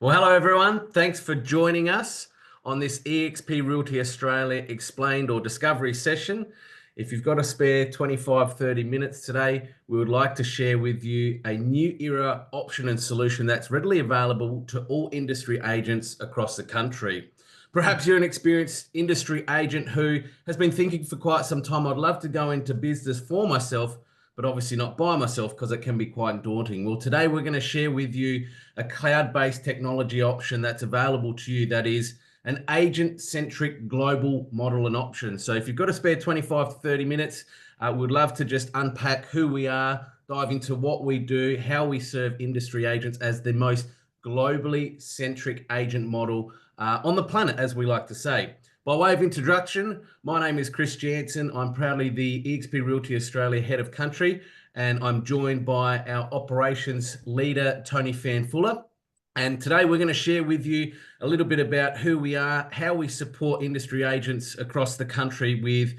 Well, hello everyone. Thanks for joining us on this eXp Realty Australia Explained or Discovery session. If you've got a spare 25-30 minutes today, we would like to share with you a new era option and solution that's readily available to all industry agents across the country. Perhaps you're an experienced industry agent who has been thinking for quite some time, I'd love to go into business for myself, but obviously not by myself because it can be quite daunting. Well, today we're going to share with you a cloud-based technology option that's available to you that is an agent-centric global model and option. So if you've got a spare 25 to 30 minutes, we'd love to just unpack who we are, dive into what we do, how we serve industry agents as the most globally centric agent model on the planet, as we like to say. By way of introduction, my name is Chris Jansen. I'm proudly the eXp Realty Australia Head of Country, and I'm joined by our operations leader, Tony Fanfuller. And today we're going to share with you a little bit about who we are, how we support industry agents across the country with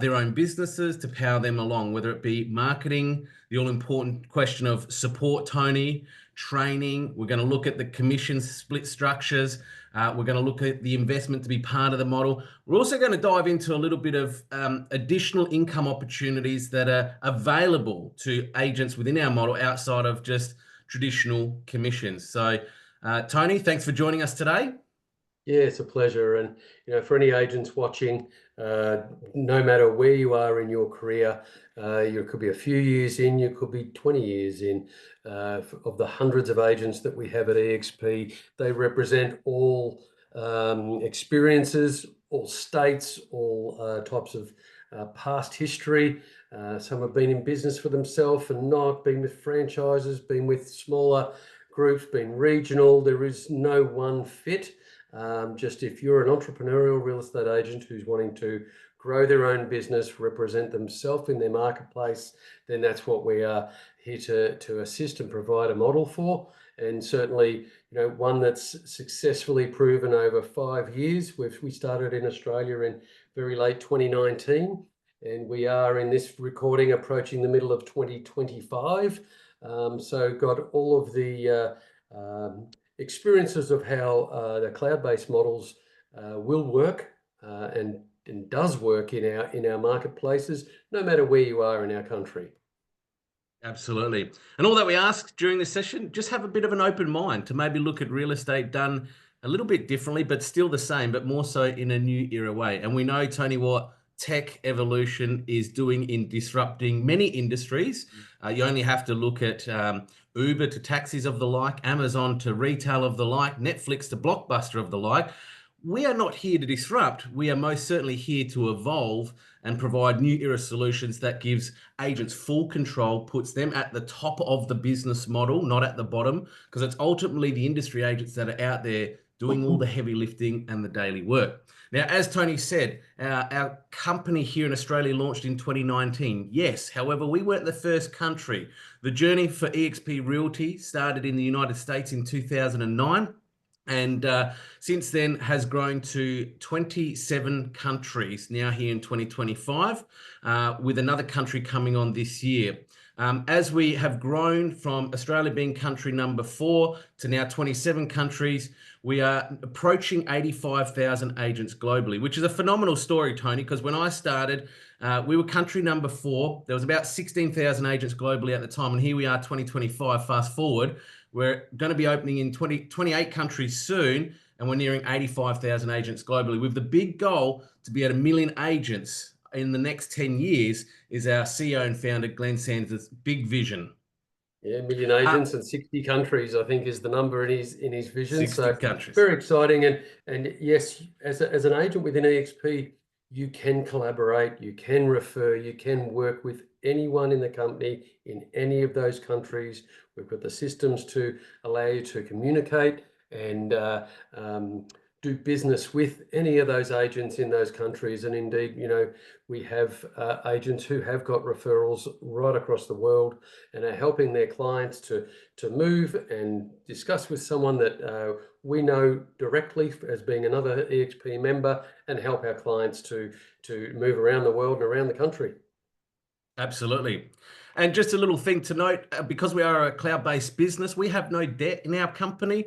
their own businesses to power them along, whether it be marketing, the all-important question of support, Tony, training. We're going to look at the commission split structures. We're going to look at the investment to be part of the model. We're also going to dive into a little bit of additional income opportunities that are available to agents within our model outside of just traditional commissions. So, Tony, thanks for joining us today. Yeah, it's a pleasure. And, for any agents watching, no matter where you are in your career, you could be a few years in, you could be 20 years in, of the hundreds of agents that we have at eXp, they represent all experiences, all states, all types of past history. Some have been in business for themselves and not, been with franchises, been with smaller groups, been regional. There is no one fit. Just if you're an entrepreneurial real estate agent who's wanting to grow their own business, represent themselves in their marketplace, then that's what we are here to assist and provide a model for. And certainly, one that's successfully proven over 5 years. We started in Australia in very late 2019, and we are in this recording approaching the middle of 2025. So got all of the experiences of how the cloud-based models will work and does work in our marketplaces, no matter where you are in our country. Absolutely. And all that we ask during this session, just have a bit of an open mind to maybe look at real estate done a little bit differently, but still the same, but more so in a new era way. And we know, Tony, what tech evolution is doing in disrupting many industries. You only have to look at Uber to taxis of the like, Amazon to retail of the like, Netflix to Blockbuster of the like. We are not here to disrupt. We are most certainly here to evolve and provide new era solutions that gives agents full control, puts them at the top of the business model, not at the bottom, because it's ultimately the industry agents that are out there doing all the heavy lifting and the daily work. Now, as Tony said, our company here in Australia launched in 2019. Yes, however, we weren't the first country. The journey for eXp Realty started in the United States in 2009. And since then has grown to 27 countries now here in 2025, with another country coming on this year. As we have grown from Australia being country number 4 to now 27 countries, we are approaching 85,000 agents globally, which is a phenomenal story, Tony, because when I started, we were country number 4. There was about 16,000 agents globally at the time, and here we are 2025, fast forward. We're going to be opening in 28 countries soon, and we're nearing 85,000 agents globally, with the big goal to be at 1 million agents in the next 10 years is our CEO and founder, Glenn Sanders' big vision. Yeah, 1 million agents and 60 countries, I think, is the number in his vision. 60 so countries. Very exciting. And yes, as an agent within eXp, you can collaborate, you can refer, you can work with anyone in the company in any of those countries. We've got the systems to allow you to communicate and do business with any of those agents in those countries. And indeed, we have agents who have got referrals right across the world and are helping their clients to move and discuss with someone that we know directly as being another eXp member, and help our clients to move around the world and around the country. Absolutely. And just a little thing to note, because we are a cloud-based business, we have no debt in our company.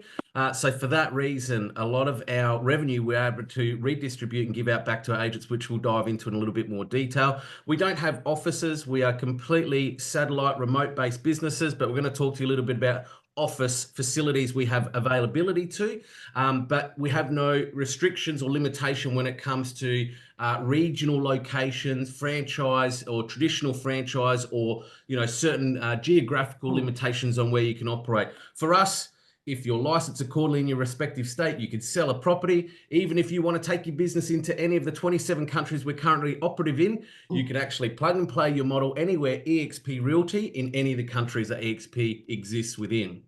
So for that reason, a lot of our revenue we're able to redistribute and give out back to our agents, which we'll dive into in a little bit more detail. We don't have offices. We are completely satellite, remote-based businesses, but we're going to talk to you a little bit about office facilities we have availability to, but we have no restrictions or limitation when it comes to regional locations, franchise or traditional franchise, or certain geographical limitations on where you can operate. For us, if you're licensed accordingly in your respective state, you could sell a property. Even if you want to take your business into any of the 27 countries we're currently operative in, you can actually plug and play your model anywhere eXp Realty in any of the countries that eXp exists within.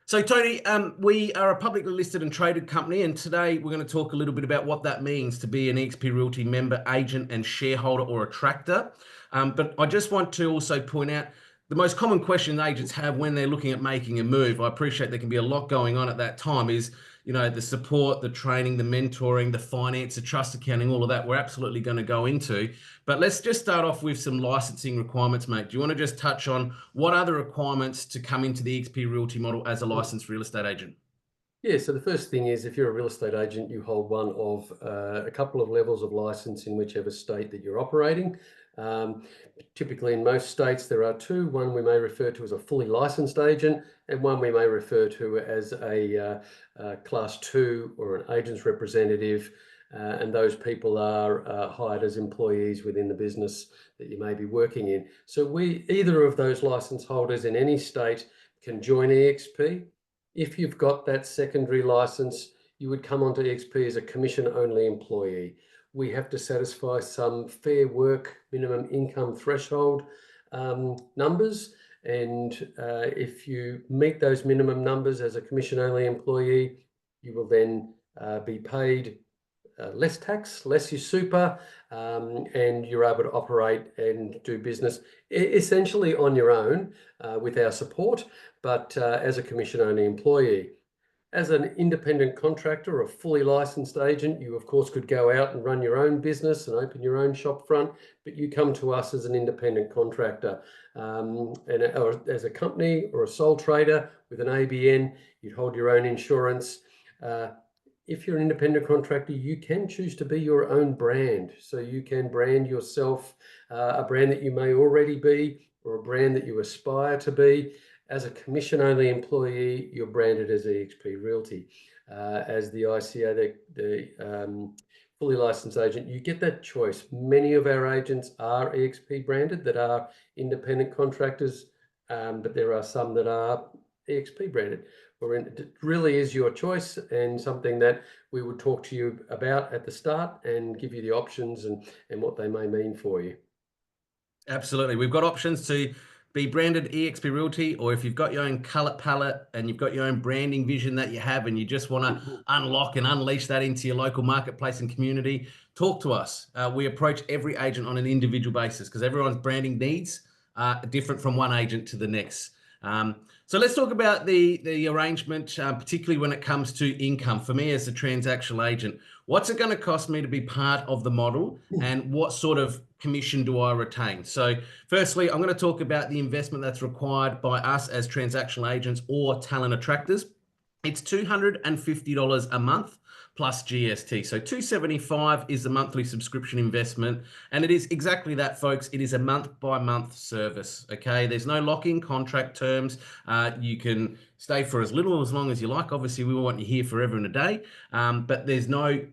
So Tony, we are a publicly listed and traded company, and today we're going to talk a little bit about what that means to be an eXp Realty member, agent, and shareholder or attractor. But I just want to also point out the most common question agents have when they're looking at making a move. I appreciate there can be a lot going on at that time. Is the support, the training, the mentoring, the finance, the trust accounting, all of that we're absolutely going to go into. But let's just start off with some licensing requirements, mate. Do you want to just touch on what are the requirements to come into the eXp Realty model as a licensed real estate agent? Yeah, so the first thing is if you're a real estate agent, you hold one of a couple of levels of license in whichever state that you're operating. Typically in most states there are two. One we may refer to as a fully licensed agent, and one we may refer to as a class 2 or an agent's representative. And those people are hired as employees within the business that you may be working in. So either of those license holders in any state can join eXp. If you've got that secondary license, you would come onto eXp as a commission-only employee. We have to satisfy some fair work minimum income threshold numbers. And if you meet those minimum numbers as a commission-only employee, you will then be paid less tax, less your super, and you're able to operate and do business essentially on your own with our support, but as a commission-only employee. As an independent contractor or a fully licensed agent, you of course could go out and run your own business and open your own shop front, but you come to us as an independent contractor. Or as a company or a sole trader with an ABN, you'd hold your own insurance. If you're an independent contractor, you can choose to be your own brand. So you can brand yourself a brand that you may already be, or a brand that you aspire to be. As a commission-only employee, you're branded as eXp Realty. As the ICO, the fully licensed agent, you get that choice. Many of our agents are eXp branded that are independent contractors, but there are some that are eXp branded. It really is your choice, and something that we would talk to you about at the start and give you the options and what they may mean for you. Absolutely. We've got options to be branded eXp Realty, or if you've got your own color palette and you've got your own branding vision that you have and you just want to unlock and unleash that into your local marketplace and community, talk to us. We approach every agent on an individual basis because everyone's branding needs are different from one agent to the next. So let's talk about the arrangement, particularly when it comes to income. For me as a transactional agent, what's it going to cost me to be part of the model, and what sort of commission do I retain? So firstly, I'm going to talk about the investment that's required by us as transactional agents or talent attractors. It's $250 a month plus GST. So $275 is the monthly subscription investment. And it is exactly that, folks. It is a month by month service. Okay. There's no lock-in contract terms. You can stay for as little or as long as you like. Obviously, we want you here forever and a day. But there's no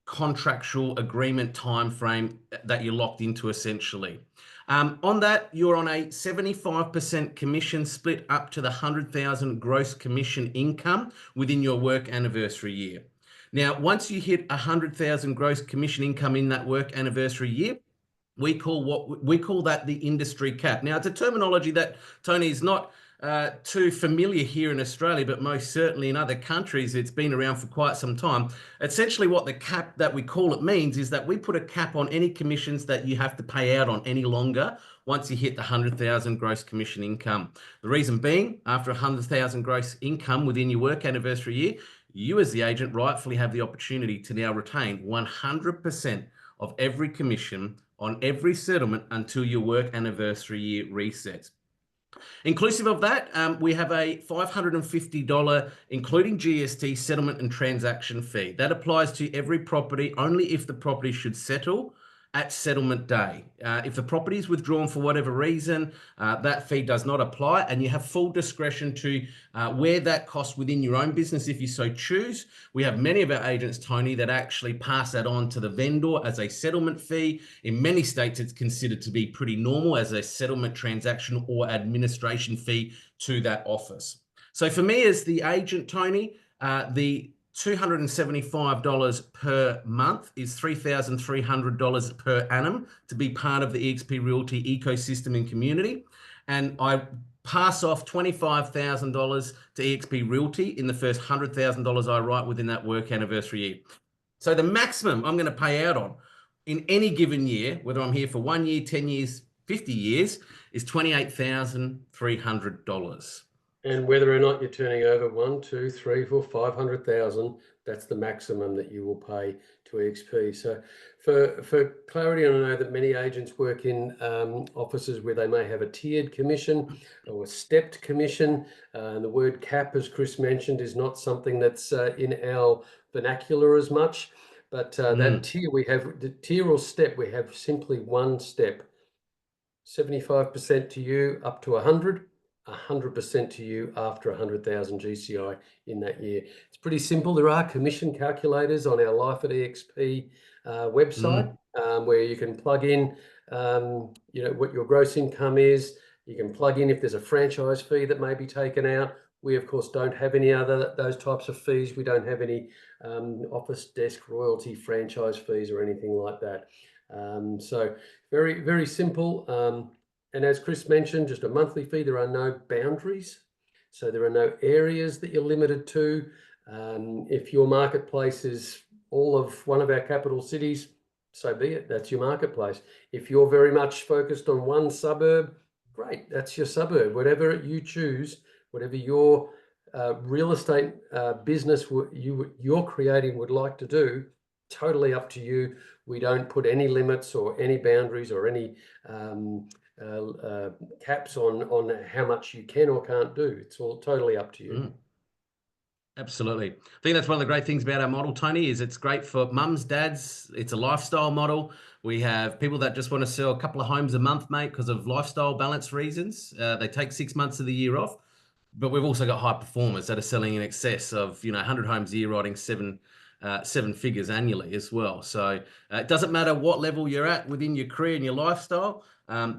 contractual agreement time frame that you're locked into essentially. On that, you're on a 75% commission split up to the 100,000 gross commission income within your work anniversary year. Now, once you hit 100,000 gross commission income in that work anniversary year, we call that the industry cap. Now, it's a terminology that Tony is not too familiar here in Australia, but most certainly in other countries, it's been around for quite some time. Essentially, what the cap that we call it means is that we put a cap on any commissions that you have to pay out on any longer once you hit the 100,000 gross commission income. The reason being, after 100,000 gross income within your work anniversary year, you as the agent rightfully have the opportunity to now retain 100% of every commission on every settlement until your work anniversary year resets. Inclusive of that, we have a $550, including GST, settlement and transaction fee. That applies to every property only if the property should settle at settlement day. If the property is withdrawn for whatever reason, that fee does not apply, and you have full discretion to wear that cost within your own business if you so choose. We have many of our agents, Tony, that actually pass that on to the vendor as a settlement fee. In many states, it's considered to be pretty normal as a settlement transaction or administration fee to that office. So for me as the agent, Tony, the $275 per month is $3,300 per annum to be part of the eXp Realty ecosystem and community. And I pass off $25,000 to eXp Realty in the first $100,000 I write within that work anniversary year. So the maximum I'm going to pay out on in any given year, whether I'm here for 1 year, 10 years, 50 years, is $28,300. And whether or not you're turning over 1, 2, 3, 4, 500,000, that's the maximum that you will pay to eXp. So for clarity, I know that many agents work in offices where they may have a tiered commission or a stepped commission. And the word cap, as Chris mentioned, is not something that's in our vernacular as much. But that tier, we have the tier or step, we have simply one step. 75% to you up to 100% to you after 100,000 GCI in that year. It's pretty simple. There are commission calculators on our Life at eXp website where you can plug in, what your gross income is. You can plug in if there's a franchise fee that may be taken out. We, of course, don't have any other those types of fees. We don't have any office desk royalty franchise fees or anything like that. So very, very simple. And as Chris mentioned, just a monthly fee. There are no boundaries. So there are no areas that you're limited to. If your marketplace is all of one of our capital cities, so be it. That's your marketplace. If you're very much focused on one suburb, great. That's your suburb. Whatever you choose, whatever your real estate business you're creating would like to do, totally up to you. We don't put any limits or any boundaries or any caps on how much you can or can't do. It's all totally up to you. Absolutely. I think that's one of the great things about our model, Tony, is it's great for mums, dads. It's a lifestyle model. We have people that just want to sell a couple of homes a month, mate, because of lifestyle balance reasons. They take 6 months of the year off. But we've also got high performers that are selling in excess of 100 homes a year, writing seven figures annually as well. So it doesn't matter what level you're at within your career and your lifestyle.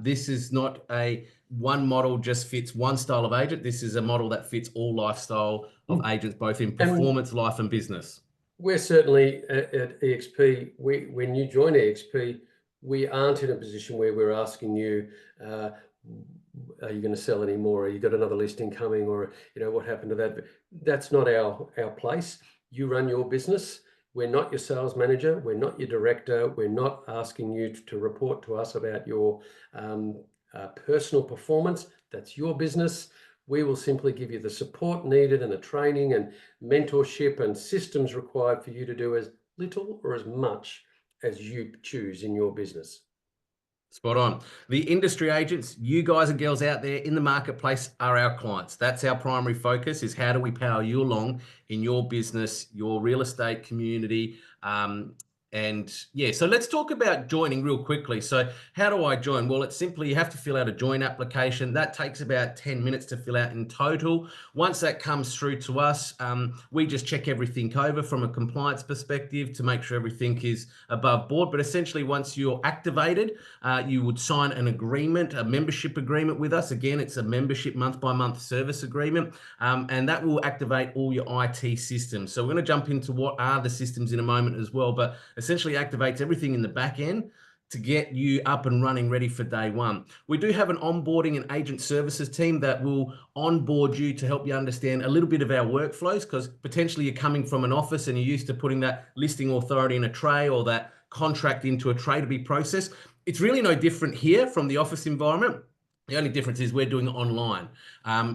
This is not a one model just fits one style of agent. This is a model that fits all lifestyle of agents, both in performance, life, and business. We're certainly at eXp. When you join eXp, we aren't in a position where we're asking you, are you going to sell any more? Or you got another listing coming? Or what happened to that? But that's not our place. You run your business. We're not your sales manager. We're not your director. We're not asking you to report to us about your personal performance. That's your business. We will simply give you the support needed and the training and mentorship and systems required for you to do as little or as much as you choose in your business. Spot on. The industry agents, you guys and girls out there in the marketplace are our clients. That's our primary focus, is how do we power you along in your business, your real estate community. So let's talk about joining real quickly. So how do I join? Well, it's simply you have to fill out a join application. That takes about 10 minutes to fill out in total. Once that comes through to us, we just check everything over from a compliance perspective to make sure everything is above board. But essentially, once you're activated, you would sign an agreement, a membership agreement with us. Again, it's a membership month-by-month service agreement, and that will activate all your IT systems. So we're going to jump into what are the systems in a moment as well, but essentially activates everything in the back end to get you up and running ready for day one. We do have an onboarding and agent services team that will onboard you to help you understand a little bit of our workflows, because potentially you're coming from an office and you're used to putting that listing authority in a tray or that contract into a tray to be processed. It's really no different here from the office environment. The only difference is we're doing it online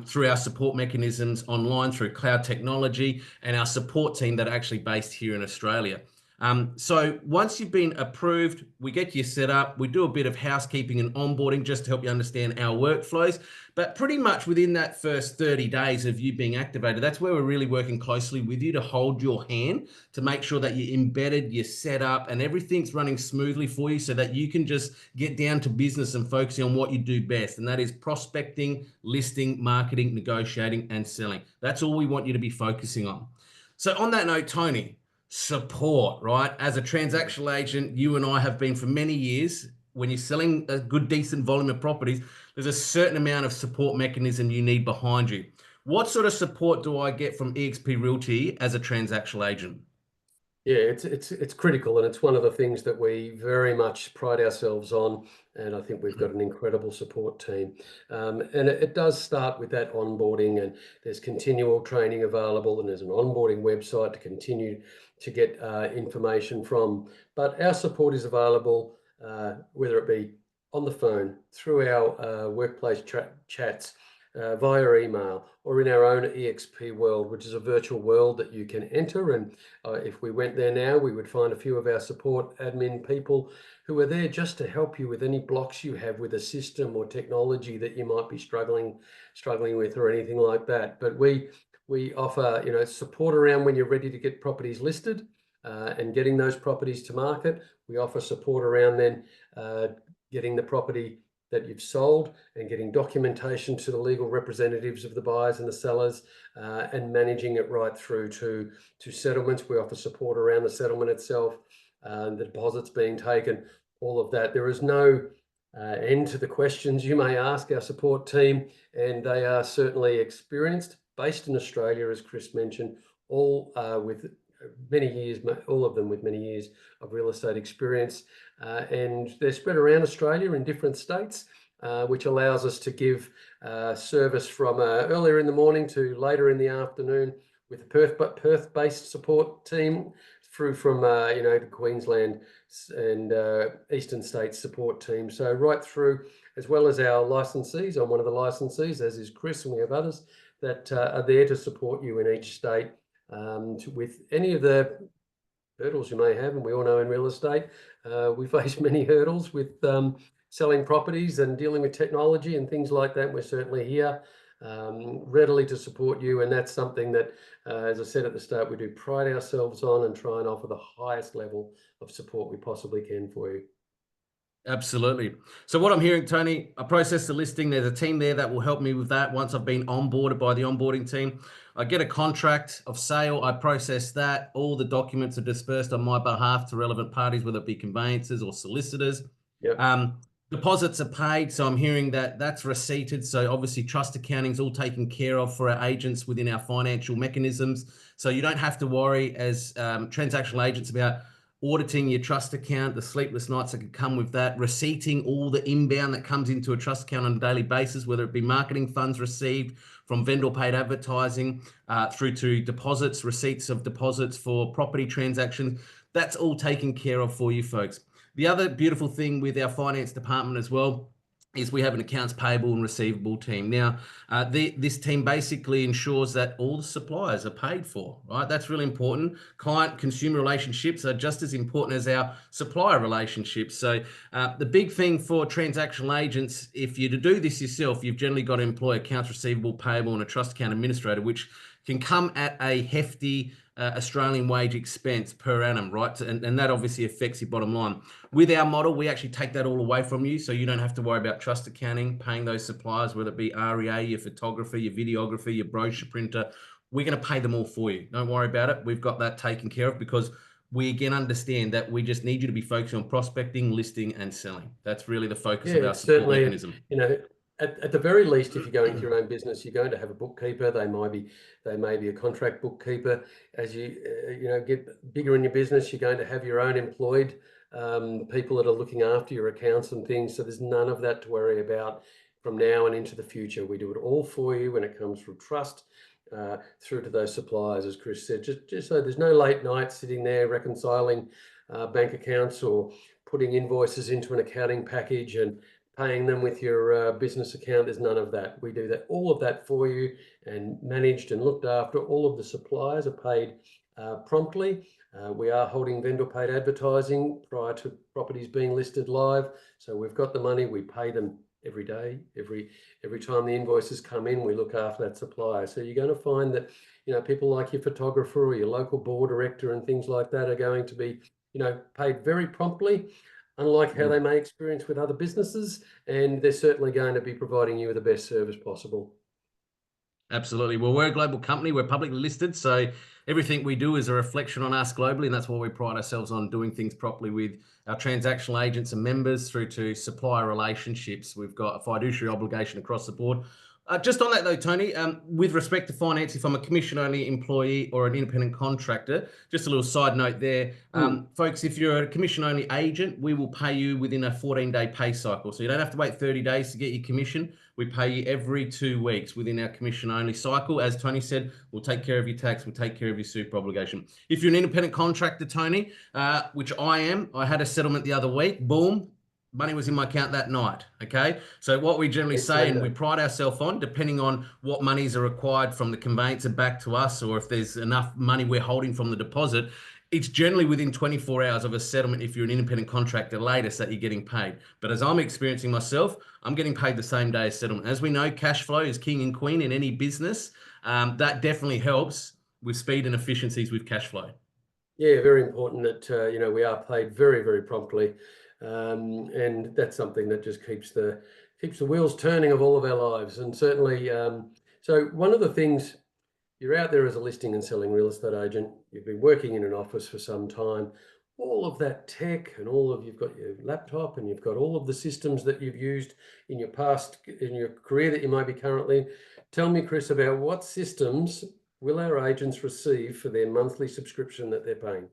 through our support mechanisms online, through cloud technology, and our support team that are actually based here in Australia. So once you've been approved, we get you set up. We do a bit of housekeeping and onboarding just to help you understand our workflows. But pretty much within that first 30 days of you being activated, that's where we're really working closely with you to hold your hand, to make sure that you're embedded, you're set up, and everything's running smoothly for you so that you can just get down to business and focusing on what you do best. And that is prospecting, listing, marketing, negotiating, and selling. That's all we want you to be focusing on. So on that note, Tony, support, right? As a transactional agent, you and I have been for many years. When you're selling a good, decent volume of properties, there's a certain amount of support mechanism you need behind you. What sort of support do I get from eXp Realty as a transactional agent? Yeah, it's critical, and it's one of the things that we very much pride ourselves on. And I think we've got an incredible support team. And it does start with that onboarding, and there's continual training available, and there's an onboarding website to continue to get information from. But our support is available, whether it be on the phone, through our workplace chats, via email, or in our own eXp world, which is a virtual world that you can enter. And if we went there now, we would find a few of our support admin people who are there just to help you with any blocks you have with a system or technology that you might be struggling with, or anything like that. But we offer, support around when you're ready to get properties listed, and getting those properties to market. We offer support around then getting the property that you've sold and getting documentation to the legal representatives of the buyers and the sellers, and managing it right through to settlements. We offer support around the settlement itself, the deposits being taken, all of that. There is no end to the questions you may ask our support team, and they are certainly experienced, based in Australia, as Chris mentioned, all with many years, all of them with many years of real estate experience. And they're spread around Australia in different states, which allows us to give service from earlier in the morning to later in the afternoon, with a Perth-based support team through from the Queensland and Eastern States support team. So right through, as well as our licensees. I'm one of the licensees, as is Chris, and we have others that are there to support you in each state, with any of the hurdles you may have. And we all know in real estate, we face many hurdles with selling properties and dealing with technology and things like that. We're certainly here readily to support you. And that's something that, as I said at the start, we do pride ourselves on, and try and offer the highest level of support we possibly can for you. Absolutely. So what I'm hearing, Tony, I process the listing. There's a team there that will help me with that. Once I've been onboarded by the onboarding team, I get a contract of sale. I process that. All the documents are dispersed on my behalf to relevant parties, whether it be conveyancers or solicitors. Yep. Deposits are paid. So I'm hearing that that's receipted. So obviously trust accounting is all taken care of for our agents within our financial mechanisms. So you don't have to worry as transactional agents about auditing your trust account, the sleepless nights that could come with that, receipting all the inbound that comes into a trust account on a daily basis, whether it be marketing funds received from vendor paid advertising, through to deposits, receipts of deposits for property transactions. That's all taken care of for you folks. The other beautiful thing with our finance department as well is we have an accounts payable and receivable team. Now, this team basically ensures that all the suppliers are paid for, right? That's really important. Client-consumer relationships are just as important as our supplier relationships. So the big thing for transactional agents, if you're to do this yourself, you've generally got to employ accounts receivable, payable, and a trust account administrator, which can come at a hefty Australian wage expense per annum, right? And that obviously affects your bottom line. With our model, we actually take that all away from you, so you don't have to worry about trust accounting, paying those suppliers, whether it be REA, your photographer, your videographer, your brochure printer. We're going to pay them all for you. Don't worry about it. We've got that taken care of, because we again understand that we just need you to be focusing on prospecting, listing, and selling. That's really the focus of Yeah, our support certainly. mechanism. At the very least, if you're going to your own business, you're going to have a bookkeeper. They may be a contract bookkeeper. As you get bigger in your business, you're going to have your own employed people that are looking after your accounts and things. So there's none of that to worry about from now and into the future. We do it all for you when it comes from trust through to those suppliers, as Chris said. Just so there's no late nights sitting there reconciling bank accounts or putting invoices into an accounting package and paying them with your business account. There's none of that. We do all of that for you, and managed and looked after. All of the suppliers are paid promptly. We are holding vendor paid advertising prior to properties being listed live. So we've got the money, we pay them every day, every time the invoices come in, we look after that supplier. So you're going to find that, people like your photographer or your local board director and things like that are going to be, paid very promptly, unlike how they may experience with other businesses. And they're certainly going to be providing you with the best service possible. Absolutely. Well, we're a global company. We're publicly listed, so everything we do is a reflection on us globally, and that's why we pride ourselves on doing things properly with our transactional agents and members through to supplier relationships. We've got a fiduciary obligation across the board. Just on that though, Tony, with respect to finance, if I'm a commission-only employee or an independent contractor, just a little side note there, folks, if you're a commission-only agent, we will pay you within a 14-day pay cycle. So you don't have to wait 30 days to get your commission. We pay you every 2 weeks within our commission-only cycle. As Tony said, we'll take care of your tax, we'll take care of your super obligation. If you're an independent contractor, Tony, which I am, I had a settlement the other week, boom, money was in my account that night. Okay. So what we generally say, and we pride ourselves on, depending on what monies are required from the conveyancer back to us, or if there's enough money we're holding from the deposit, it's generally within 24 hours of a settlement if you're an independent contractor latest that you're getting paid. But as I'm experiencing myself, I'm getting paid the same day as settlement. As we know, cash flow is king and queen in any business. That definitely helps with speed and efficiencies with cash flow. Yeah, very important that we are paid very, very promptly, and that's something that just keeps the wheels turning of all of our lives. And certainly, so one of the things, you're out there as a listing and selling real estate agent, you've been working in an office for some time, all of that tech and you've got your laptop and you've got all of the systems that you've used in your past, in your career that you might be currently. Tell me, Chris, about what systems will our agents receive for their monthly subscription that they're paying?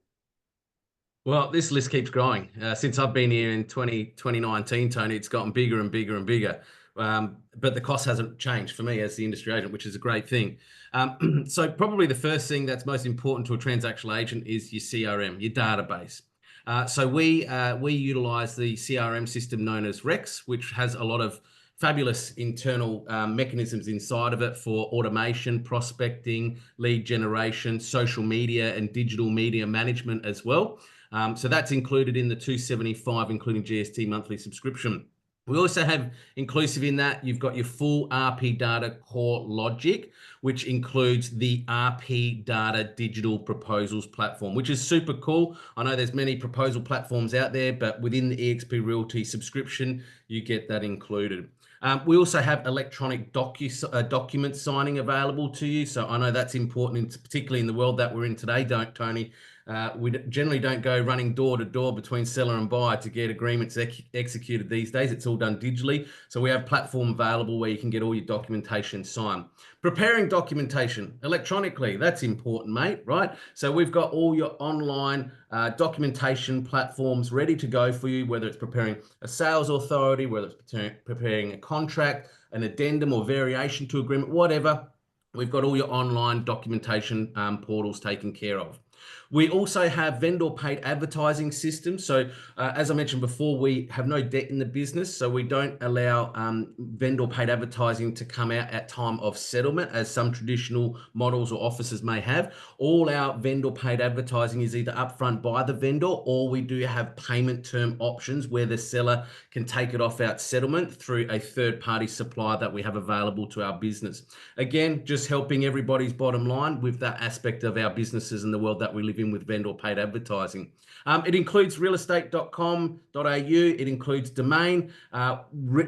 Well, this list keeps growing. Since I've been here in 2019, Tony, it's gotten bigger and bigger and bigger. But the cost hasn't changed for me as the industry agent, which is a great thing. So probably the first thing that's most important to a transactional agent is your CRM, your database. So we utilize the CRM system known as Rex, which has a lot of fabulous internal mechanisms inside of it for automation, prospecting, lead generation, social media, and digital media management as well. So that's included in the 275, including GST monthly subscription. We also have inclusive in that, you've got your full RP Data core logic, which includes the RP Data digital proposals platform, which is super cool. I know there's many proposal platforms out there, but within the eXp Realty subscription, you get that included. We also have electronic document signing available to you. So I know that's important, particularly in the world that we're in today, Tony. We generally don't go running door to door between seller and buyer to get agreements executed these days. It's all done digitally. So we have a platform available where you can get all your documentation signed. Preparing documentation electronically, that's important, mate, right? So we've got all your online documentation platforms ready to go for you, whether it's preparing a sales authority, whether it's preparing a contract, an addendum or variation to agreement, whatever. We've got all your online documentation portals taken care of. We also have vendor paid advertising systems. So as I mentioned before, we have no debt in the business. So we don't allow vendor paid advertising to come out at time of settlement as some traditional models or offices may have. All our vendor paid advertising is either upfront by the vendor, or we do have payment term options where the seller can take it off at settlement through a third party supplier that we have available to our business. Again, just helping everybody's bottom line with that aspect of our businesses and the world that we live in with vendor paid advertising. It includes realestate.com.au. It includes domain.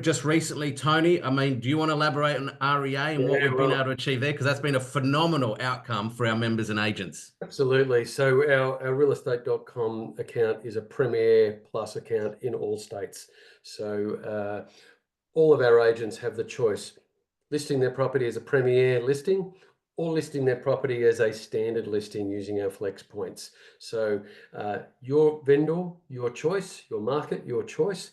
Just recently, Tony, I mean, do you want to elaborate on REA and what we've been able to achieve there? Because that's been a phenomenal outcome for our members and agents. Absolutely. So our realestate.com account is a Premier Plus account in all states. So all of our agents have the choice, listing their property as a Premier listing or listing their property as a standard listing using our flex points. So your vendor, your choice, your market, your choice.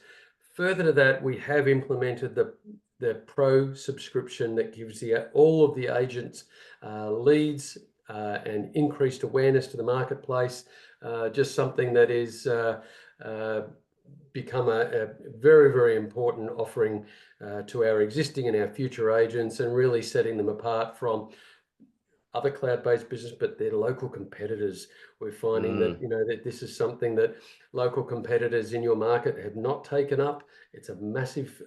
Further to that, we have implemented the Pro subscription that gives all of the agents leads and increased awareness to the marketplace. Just something that is become a very, very important offering to our existing and our future agents, and really setting them apart from other cloud-based business, but they're local competitors. We're finding that, Mm. that this is something that local competitors in your market have not taken up. It's a massive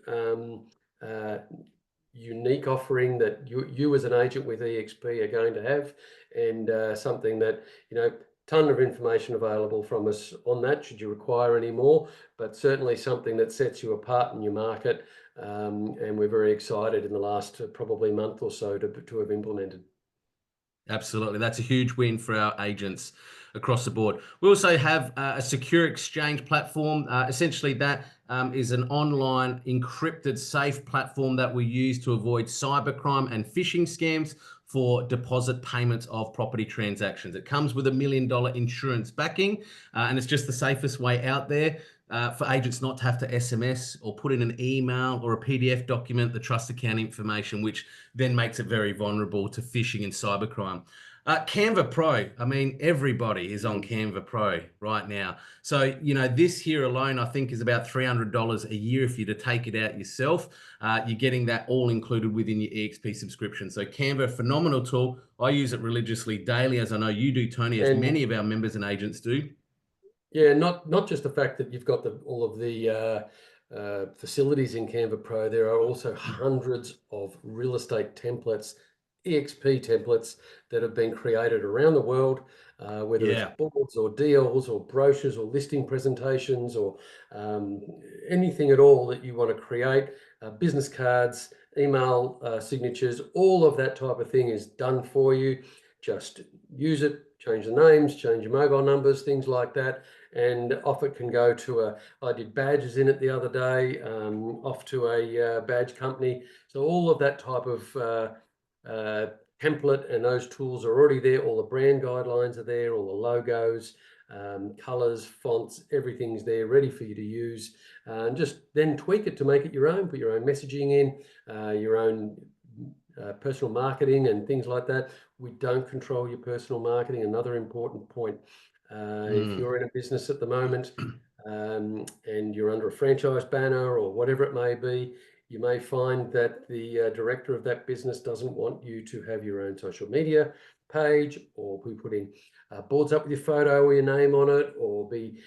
uh, unique offering that you as an agent with eXp are going to have, and something that, ton of information available from us on that should you require any more, but certainly something that sets you apart in your market. And we're very excited in the last probably month or so to have implemented. Absolutely. That's a huge win for our agents across the board. We also have a secure exchange platform. Essentially, that is an online encrypted safe platform that we use to avoid cybercrime and phishing scams for deposit payments of property transactions. It comes with $1 million insurance backing, and it's just the safest way out there. For agents not to have to SMS or put in an email or a PDF document the trust account information, which then makes it very vulnerable to phishing and cybercrime. Canva Pro, I mean, everybody is on Canva Pro right now. So, this here alone, I think is about $300 a year if you're to take it out yourself. You're getting that all included within your eXp subscription. So Canva, phenomenal tool. I use it religiously daily, as I know you do, Tony, as And many of our members and agents do. yeah, not just the fact that you've got all of the facilities in Canva Pro. There are also hundreds of real estate templates, EXP templates that have been created around the world, whether it's Yeah. boards or deals or brochures or listing presentations or um, anything at all that you want to create, business cards, email signatures, all of that type of thing is done for you. Just use it, change the names, change your mobile numbers, things like that. And off it can go to I did badges in it the other day, off to a badge company. So all of that type of template and those tools are already there. All the brand guidelines are there, all the logos, colors, fonts, everything's there ready for you to use. And just then tweak it to make it your own, put your own messaging in, your own personal marketing and things like that. We don't control your personal marketing. Another important point. If Mm. you're in a business at the moment and you're under a franchise banner or whatever it may be, you may find that the director of that business doesn't want you to have your own social media page, or be putting boards up with your photo or your name on it, or be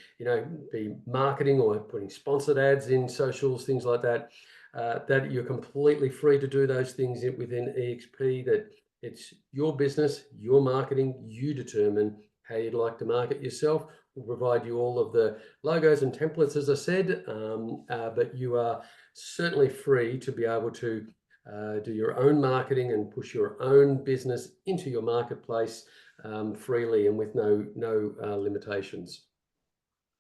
marketing or putting sponsored ads in socials, things like that. That you're completely free to do those things within eXp. That it's your business, your marketing, you determine how you'd like to market yourself. We'll provide you all of the logos and templates, as I said, but you are certainly free to be able to do your own marketing and push your own business into your marketplace freely and with no limitations.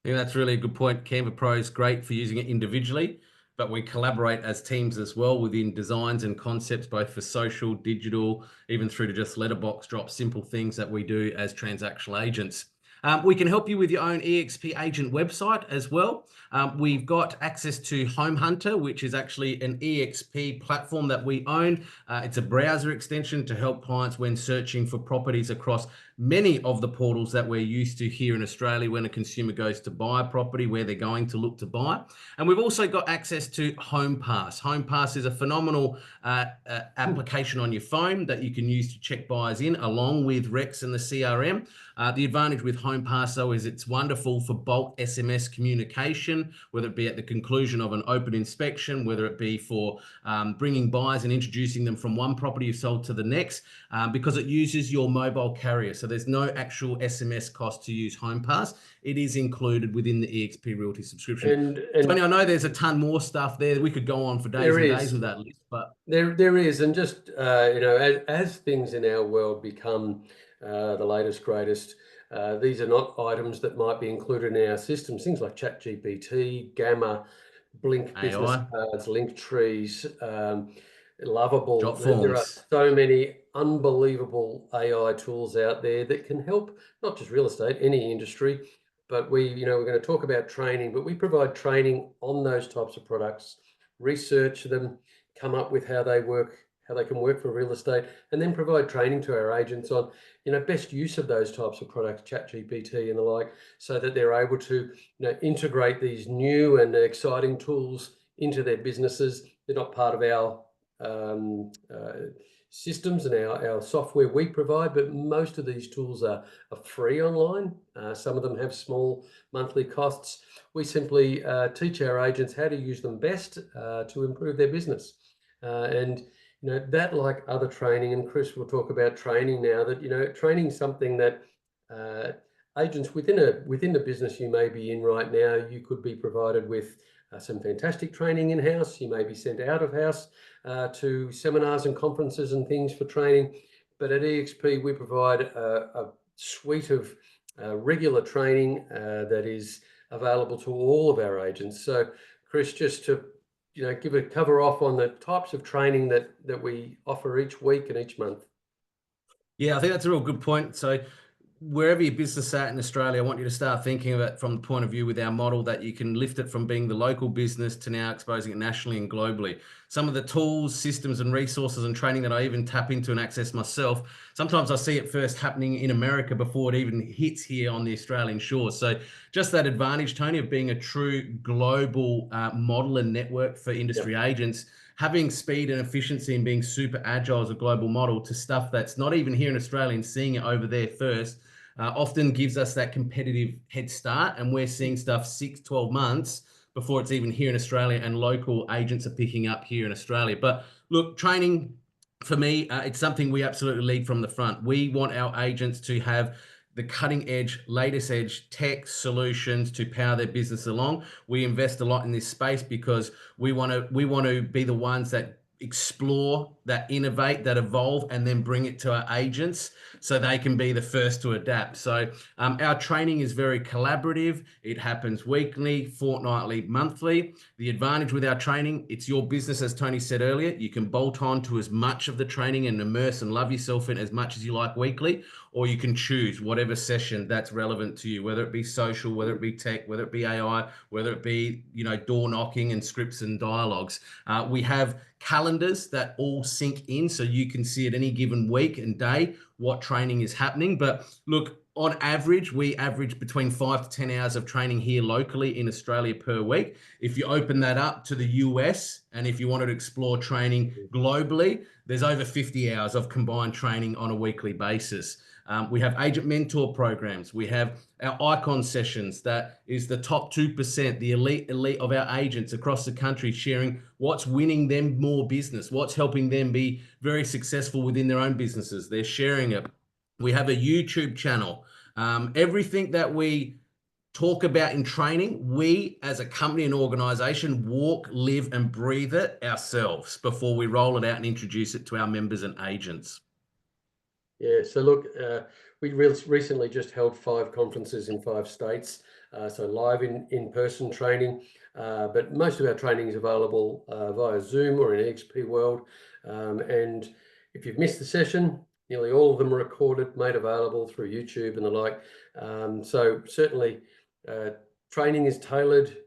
Yeah, that's really a good point. Canva Pro is great for using it individually, but we collaborate as teams as well within designs and concepts, both for social, digital, even through to just letterbox drop, simple things that we do as transactional agents. We can help you with your own eXp agent website as well. We've got access to Home Hunter, which is actually an eXp platform that we own. It's a browser extension to help clients when searching for properties across many of the portals that we're used to here in Australia when a consumer goes to buy a property, where they're going to look to buy. And we've also got access to Home Pass. Home Pass is a phenomenal application on your phone that you can use to check buyers in, along with Rex and the CRM. The advantage with Home Pass, though, is it's wonderful for bulk SMS communication, whether it be at the conclusion of an open inspection, whether it be for bringing buyers and introducing them from one property you've sold to the next, because it uses your mobile carrier. So there's no actual SMS cost to use Home Pass. It is included within the eXp Realty subscription. Tony, And I know there's a ton more stuff there. We could go on for days there and days is. with that list, but There is, and just as things in our world become the latest, greatest, these are not items that might be included in our systems. Things like ChatGPT, Gamma, Blink business AI, cards, link trees, Lovable. jot There are forms. so many unbelievable AI tools out there that can help not just real estate, any industry. But we're going to talk about training, but we provide training on those types of products, research them, come up with how they work, how they can work for real estate, and then provide training to our agents on, best use of those types of products, ChatGPT and the like, so that they're able to, integrate these new and exciting tools into their businesses. They're not part of our systems and our software we provide, but most of these tools are free online. Some of them have small monthly costs. We simply teach our agents how to use them best to improve their business. And that, like other training, and Chris will talk about training now, that training is something that agents within the business you may be in right now, you could be provided with some fantastic training in-house. You may be sent out of house to seminars and conferences and things for training. But at eXp, we provide a suite of regular training that is available to all of our agents. So, Chris, just to give a cover off on the types of training that we offer each week and each month. Yeah, I think that's a real good point. So wherever your business is at in Australia, I want you to start thinking of it from the point of view with our model that you can lift it from being the local business to now exposing it nationally and globally. Some of the tools, systems, and resources and training that I even tap into and access myself, sometimes I see it first happening in America before it even hits here on the Australian shores. So just that advantage, Tony, of being a true global model and network for industry agents, having speed and efficiency and being super agile as a global model to stuff that's not even here in Australia and seeing it over there first often gives us that competitive head start. And we're seeing stuff 6, 12 months before it's even here in Australia, and local agents are picking up here in Australia. But look, training for me, it's something we absolutely lead from the front. We want our agents to have the cutting edge, latest edge tech solutions to power their business along. We invest a lot in this space because we want to be the ones that explore, that innovate, that evolve, and then bring it to our agents so they can be the first to adapt. So our training is very collaborative. It happens weekly, fortnightly, monthly. The advantage with our training, it's your business, as Tony said earlier. You can bolt on to as much of the training and immerse and love yourself in as much as you like weekly, or you can choose whatever session that's relevant to you, whether it be social, whether it be tech, whether it be AI, whether it be door knocking and scripts and dialogues. We have calendars that all sync in, so you can see at any given week and day what training is happening. But look, on average, we average between 5 to 10 hours of training here locally in Australia per week. If you open that up to the US, and if you wanted to explore training globally, there's over 50 hours of combined training on a weekly basis. We have agent mentor programs. We have our icon sessions. That is the top 2%, the elite of our agents across the country, sharing what's winning them more business, what's helping them be very successful within their own businesses. They're sharing it. We have a YouTube channel. Everything that we talk about in training, we as a company and organization walk, live, and breathe it ourselves before we roll it out and introduce it to our members and agents. Yeah, so look, we recently just held 5 conferences in 5 states, so live in-person training, but most of our training is available via Zoom or in eXp World. And if you've missed the session, nearly all of them are recorded, made available through YouTube and the like. So certainly training is tailored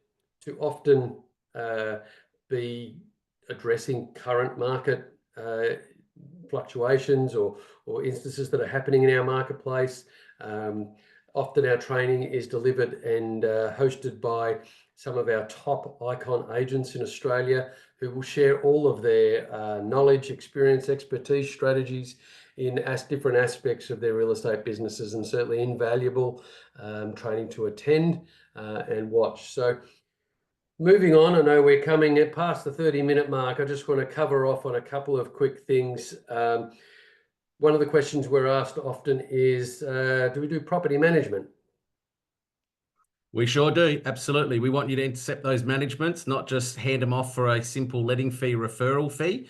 to often be addressing current market fluctuations or instances that are happening in our marketplace. Often our training is delivered and hosted by some of our top icon agents in Australia who will share all of their knowledge, experience, expertise, strategies in different aspects of their real estate businesses, and certainly invaluable training to attend and watch. So moving on, I know we're coming past the 30-minute mark. I just want to cover off on a couple of quick things. One of the questions we're asked often is, do we do property management? We sure do. Absolutely. We want you to intercept those managements, not just hand them off for a simple letting fee, referral fee.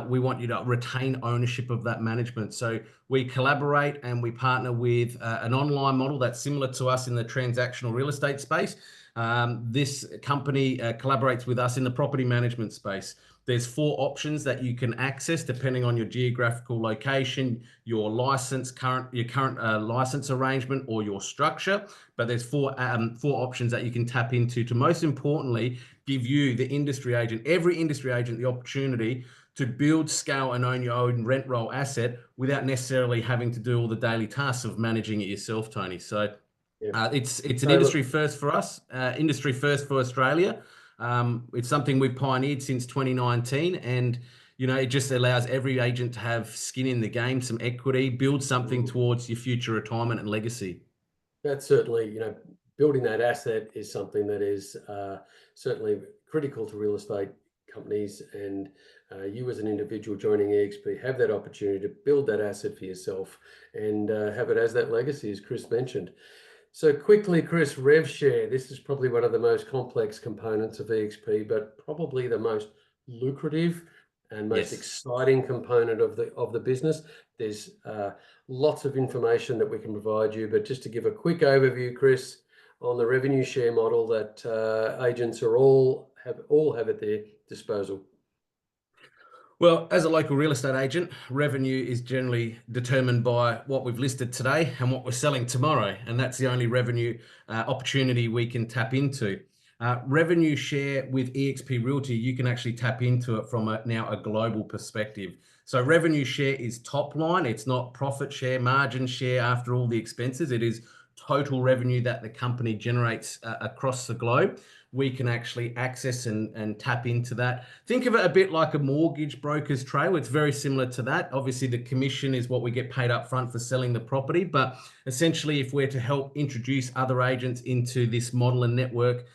We want you to retain ownership of that management. So we collaborate and we partner with an online model that's similar to us in the transactional real estate space. This company collaborates with us in the property management space. There's 4 options that you can access depending on your geographical location, your current license arrangement, or your structure. But there's 4 options that you can tap into to, most importantly, give you, the industry agent, every industry agent, the opportunity to build, scale, and own your own rent roll asset without necessarily having to do all the daily tasks of managing it yourself, Tony. So it's an industry first for us, industry first for Australia. It's something we've pioneered since 2019, and it just allows every agent to have skin in the game, some equity, build something Mm. towards your future retirement and legacy. That's certainly, building that asset is something that is certainly critical to real estate companies. And you, as an individual joining eXp, have that opportunity to build that asset for yourself and have it as that legacy, as Chris mentioned. So quickly, Chris, rev share. This is probably one of the most complex components of eXp, but probably the most lucrative and most Yes. exciting component of the business. There's lots of information that we can provide you, but just to give a quick overview, Chris, on the revenue share model that agents are all have at their disposal. Well, as a local real estate agent, revenue is generally determined by what we've listed today and what we're selling tomorrow. And that's the only revenue opportunity we can tap into. Revenue share with eXp Realty, you can actually tap into it from now a global perspective. So revenue share is top line. It's not profit share, margin share after all the expenses. It is total revenue that the company generates across the globe. We can actually access and tap into that. Think of it a bit like a mortgage broker's trail. It's very similar to that. Obviously, the commission is what we get paid up front for selling the property. But essentially, if we're to help introduce other agents into this model and network,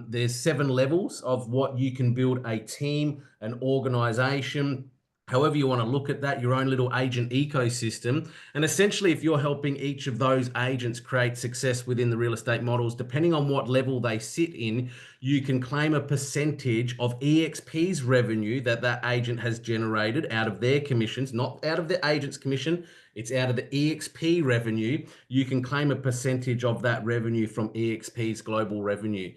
there's 7 levels of what you can build a team, an organization, however you want to look at that, your own little agent ecosystem. And essentially, if you're helping each of those agents create success within the real estate models, depending on what level they sit in, you can claim a percentage of EXP's revenue that that agent has generated out of their commissions, not out of the agent's commission. It's out of the EXP revenue. You can claim a percentage of that revenue from EXP's global revenue.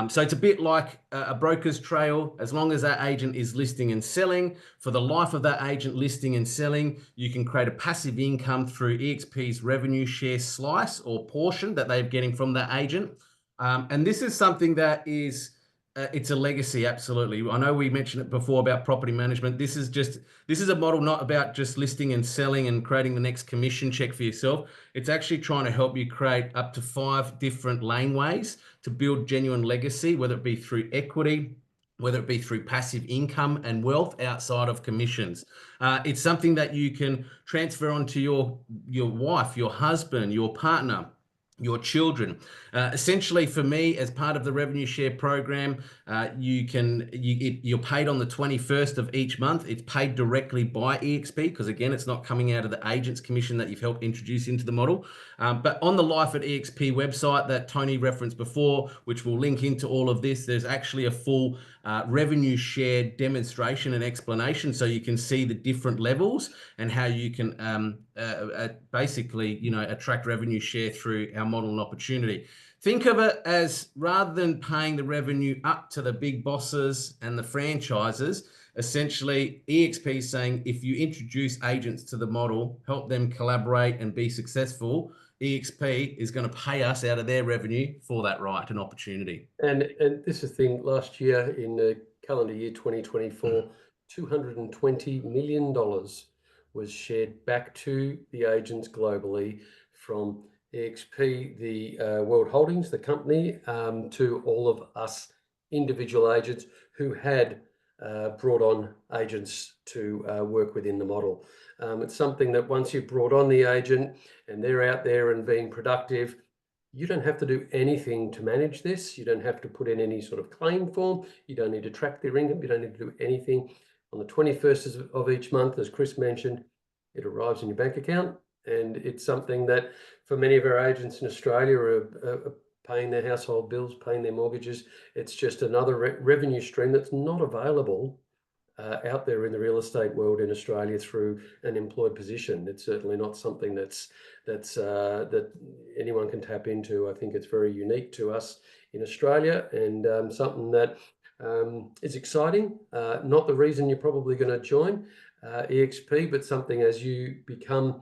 So it's a bit like a broker's trail. As long as that agent is listing and selling, for the life of that agent listing and selling, you can create a passive income through eXp's revenue share slice or portion that they're getting from that agent. And this is something that is it's a legacy, absolutely. I know we mentioned it before about property management. This is a model not about just listing and selling and creating the next commission check for yourself. It's actually trying to help you create up to 5 different laneways to build genuine legacy, whether it be through equity, whether it be through passive income and wealth outside of commissions. It's something that you can transfer onto your wife, your husband, your partner, your children. Essentially, for me, as part of the revenue share program, you're paid on the 21st of each month. It's paid directly by eXp because, again, it's not coming out of the agent's commission that you've helped introduce into the model. But on the Life at eXp website that Tony referenced before, which will link into all of this, there's actually a full revenue share demonstration and explanation, so you can see the different levels and how you can basically, attract revenue share through our model and opportunity. Think of it as, rather than paying the revenue up to the big bosses and the franchises, essentially eXp is saying, if you introduce agents to the model, help them collaborate and be successful, eXp is going to pay us out of their revenue for that right and opportunity. And this is the thing, last year in the calendar year 2024, $220 million was shared back to the agents globally from eXp, the World Holdings, the company, to all of us individual agents who had brought on agents to work within the model. It's something that once you've brought on the agent and they're out there and being productive, you don't have to do anything to manage this. You don't have to put in any sort of claim form. You don't need to track their income. You don't need to do anything. On the 21st of each month, as Chris mentioned, it arrives in your bank account. And it's something that for many of our agents in Australia are paying their household bills, paying their mortgages. It's just another revenue stream that's not available out there in the real estate world in Australia through an employed position. It's certainly not something that anyone can tap into. I think it's very unique to us in Australia, and something that is exciting. Not the reason you're probably going to join eXp, but something as you become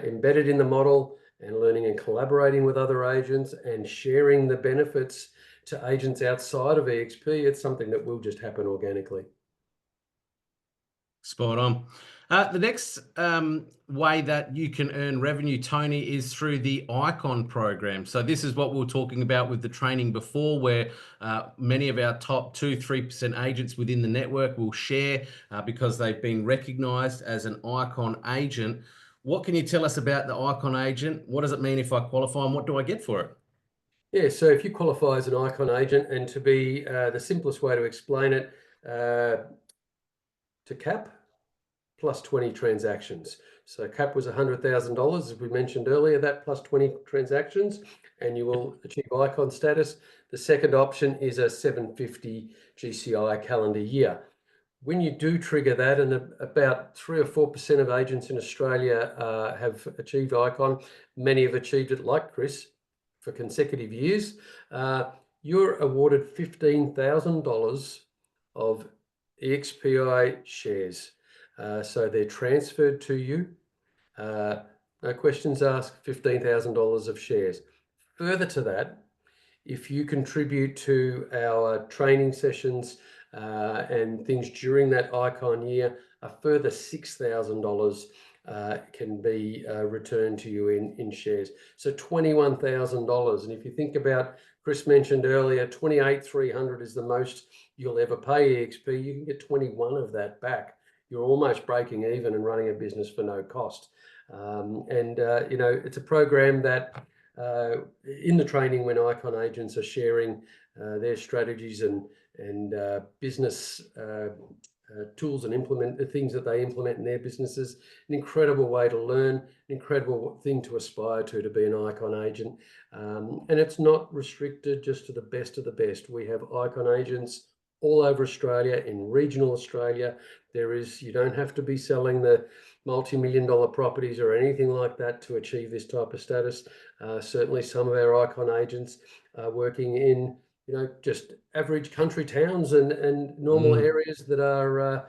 embedded in the model and learning and collaborating with other agents and sharing the benefits to agents outside of eXp, it's something that will just happen organically. Spot on. The next way that you can earn revenue, Tony, is through the Icon program. So this is what we were talking about with the training before, where many of our top 2-3% agents within the network will share because they've been recognized as an Icon agent. What can you tell us about the Icon agent? What does it mean if I qualify, and what do I get for it? Yeah, so if you qualify as an Icon agent, and to be the simplest way to explain it, to cap plus 20 transactions. So cap was $100,000, as we mentioned earlier, that plus 20 transactions, and you will achieve Icon status. The second option is a 750 GCI calendar year. When you do trigger that, and about 3 or 4% of agents in Australia have achieved Icon, many have achieved it like Chris for consecutive years, you're awarded $15,000 of eXp shares. So they're transferred to you. No questions asked, $15,000 of shares. Further to that, if you contribute to our training sessions and things during that Icon year, a further $6,000 can be returned to you in shares. So $21,000. And if you think about, Chris mentioned earlier, 28,300 is the most you'll ever pay eXp. You can get 21 of that back. You're almost breaking even and running a business for no cost. You know, it's a program that in the training, when Icon agents are sharing their strategies and business tools and implement the things that they implement in their businesses, an incredible way to learn, an incredible thing to aspire to be an Icon agent. And it's not restricted just to the best of the best. We have Icon agents all over Australia, in regional Australia. You don't have to be selling the multi-million-dollar properties or anything like that to achieve this type of status. Certainly some of our Icon agents are working in, you know, just average country towns and normal areas that are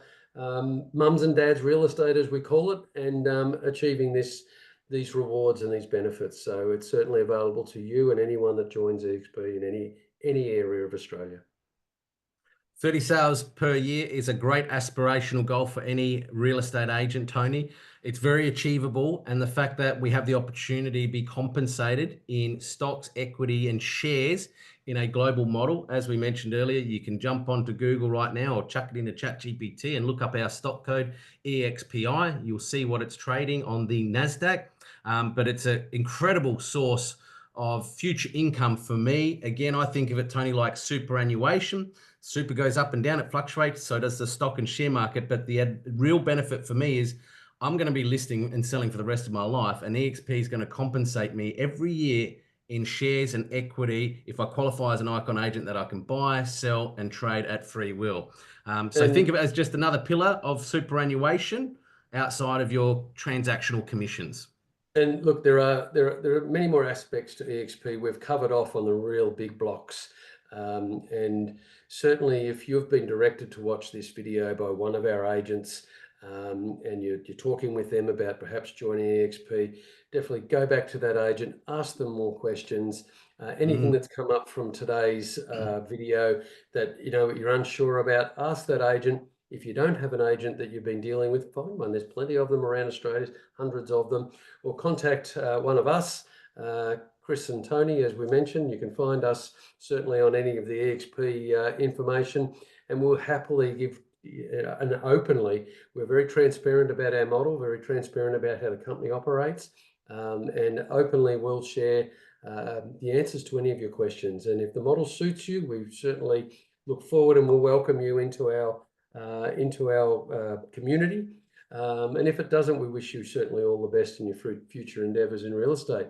mums and dads real estate, as we call it, and achieving these rewards and these benefits. So it's certainly available to you and anyone that joins eXp in any area of Australia. 30 sales per year is a great aspirational goal for any real estate agent, Tony. It's very achievable. And the fact that we have the opportunity to be compensated in stocks, equity, and shares in a global model. As we mentioned earlier, you can jump onto Google right now or chuck it into ChatGPT and look up our stock code EXPI. You'll see what it's trading on the NASDAQ. But it's an incredible source of future income for me. Again, I think of it, Tony, like superannuation. Super goes up and down, it fluctuates, so does the stock and share market. But the real benefit for me is I'm going to be listing and selling for the rest of my life, and eXp is going to compensate me every year in shares and equity if I qualify as an Icon agent that I can buy, sell, and trade at free will. So think of it as just another pillar of superannuation outside of your transactional commissions. And look, there are many more aspects to eXp. We've covered off on the real big blocks. And certainly if you've been directed to watch this video by one of our agents and you're talking with them about perhaps joining eXp, definitely go back to that agent, ask them more questions. Anything that's come up from today's video that you're unsure about, ask that agent. If you don't have an agent that you've been dealing with, find one. There's plenty of them around Australia, hundreds of them. Or contact one of us, Chris and Tony, as we mentioned. You can find us certainly on any of the eXp information, and we'll happily give and openly, we're very transparent about our model, very transparent about how the company operates, and openly we'll share the answers to any of your questions. And if the model suits you, we certainly look forward and we'll welcome you into our community. And if it doesn't, we wish you certainly all the best in your future endeavors in real estate.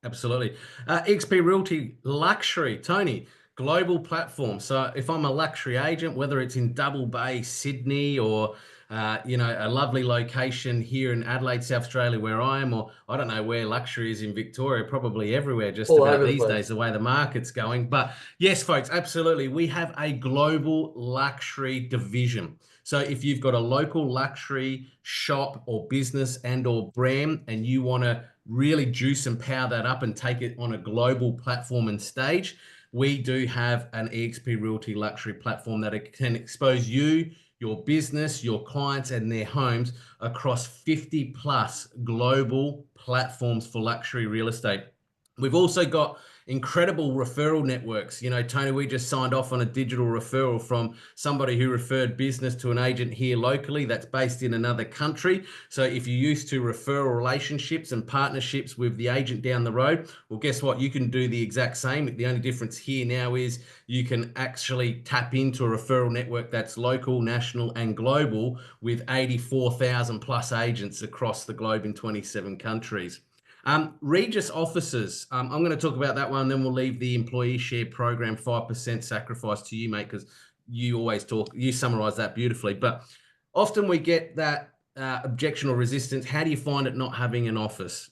Absolutely. eXp Realty Luxury, Tony, global platform. So if I'm a luxury agent, whether it's in Double Bay, Sydney, or a lovely location here in Adelaide, South Australia, where I am, or I don't know where luxury is in Victoria, probably everywhere just All about over the these place. days, the way the market's going. But yes, folks, absolutely. We have a global luxury division. So if you've got a local luxury shop or business and or brand, and you want to really juice and power that up and take it on a global platform and stage, we do have an eXp Realty luxury platform that can expose you your business, your clients, and their homes across 50 plus global platforms for luxury real estate. We've also got incredible referral networks. You know, Tony, we just signed off on a digital referral from somebody who referred business to an agent here locally that's based in another country. So if you're used to referral relationships and partnerships with the agent down the road, well, guess what? You can do the exact same. The only difference here now is you can actually tap into a referral network that's local, national, and global with 84,000 plus agents across the globe in 27 countries. Regis offices, I'm going to talk about that one, then we'll leave the employee share program 5% sacrifice to you, mate, because you always talk, you summarize that beautifully. But often we get that objection or resistance. How do you find it not having an office?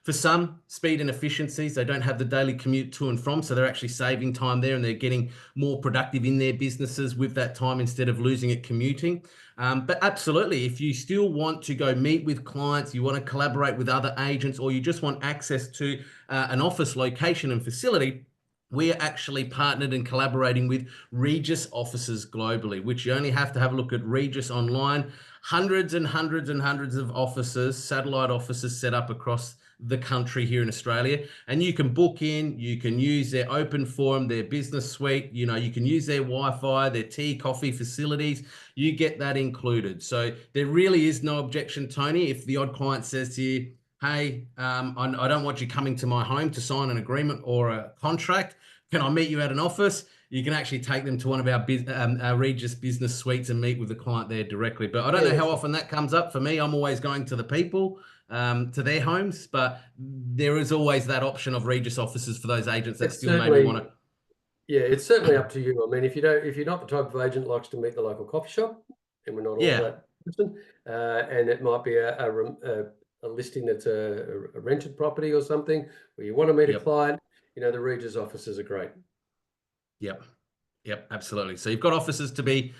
For some, speed and efficiencies, they don't have the daily commute to and from, so they're actually saving time there and they're getting more productive in their businesses with that time instead of losing it commuting. But absolutely, if you still want to go meet with clients, you want to collaborate with other agents, or you just want access to an office location and facility, we are actually partnered and collaborating with Regis offices globally, which you only have to have a look at Regis online. Hundreds and hundreds and hundreds of offices, satellite offices set up across the country here in Australia, and you can book in, you can use their open forum, their business suite, you know, you can use their Wi-Fi, their tea, coffee facilities, you get that included. So there really is no objection, Tony, if the odd client says to you, hey, I don't want you coming to my home to sign an agreement or a contract. Can I meet you at an office? You can actually take them to one of our Regis business suites and meet with the client there directly. But I don't know Yes, how often that comes up for me. I'm always going to the people, to their homes, but there is always that option of Regis offices for those agents that it's still maybe want certainly, to. yeah, it's certainly up to you. I mean, if you're not the type of agent that likes to meet the local coffee shop, and we're not all Yeah, that person, and it might be a listing that's a rented property or something where you want to meet a yep, client, the Regis offices are great. yep. Yep, absolutely. So you've got offices to be,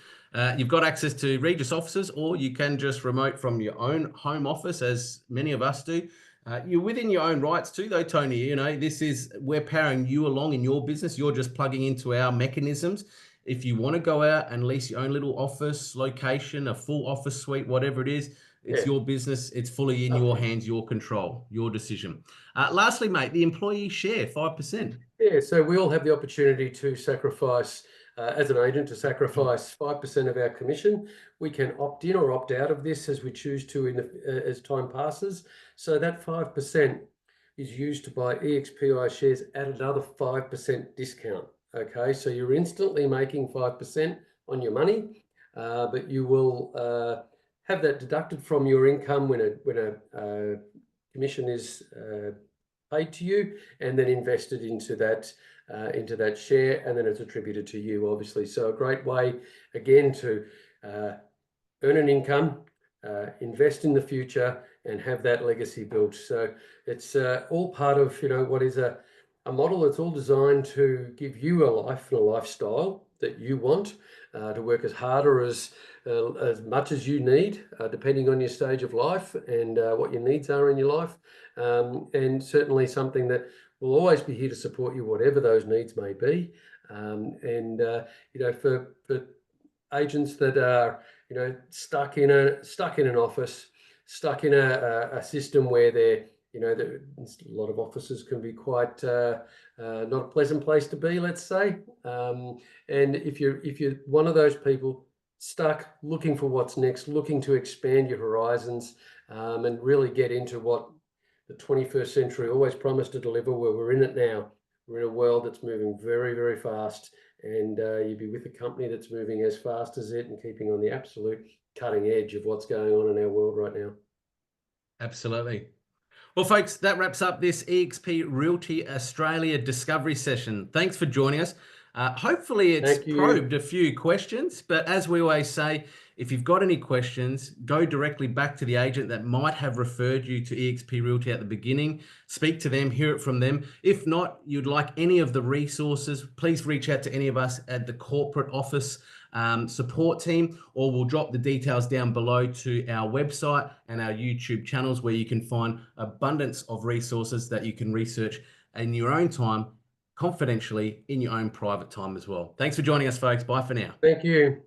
you've got access to Regis offices, or you can just remote from your own home office, as many of us do. You're within your own rights too, though, Tony. You know, we're powering you along in your business. You're just plugging into our mechanisms. If you want to go out and lease your own little office location, a full office suite, whatever it is, it's Yeah, your business. It's fully in up your to you. hands, your control, your decision. Lastly, mate, the employee share, 5%. Yeah, so we all have the opportunity to sacrifice, as an agent, to sacrifice 5% of our commission. We can opt in or opt out of this as we choose to as time passes. So that 5% is used to buy eXp shares at another 5% discount. Okay, so you're instantly making 5% on your money, but you will have that deducted from your income when a commission is paid to you and then invested into that share, and then it's attributed to you, obviously. So a great way, again, to earn an income, invest in the future, and have that legacy built. So it's all part of what is a model that's all designed to give you a life and a lifestyle that you want, to work as hard or as much as you need, depending on your stage of life and what your needs are in your life. And certainly something that will always be here to support you, whatever those needs may be. For agents that are stuck in an office, stuck in a system where they're a lot of offices can be quite not a pleasant place to be, let's say. And if you're one of those people stuck looking for what's next, looking to expand your horizons, and really get into what the 21st century always promised to deliver, where we're in it now. We're in a world that's moving very, very fast, and you'd be with a company that's moving as fast as it and keeping on the absolute cutting edge of what's going on in our world right now. Absolutely. Well, folks, that wraps up this eXp Realty Australia discovery session. Thanks for joining us. Hopefully it's Thank you. probed a few questions, but as we always say, if you've got any questions, go directly back to the agent that might have referred you to eXp Realty at the beginning. Speak to them, hear it from them. If not, you'd like any of the resources, please reach out to any of us at the corporate office support team, or we'll drop the details down below to our website and our YouTube channels, where you can find abundance of resources that you can research in your own time, confidentially, in your own private time as well. Thanks for joining us, folks. Bye for now. Thank you.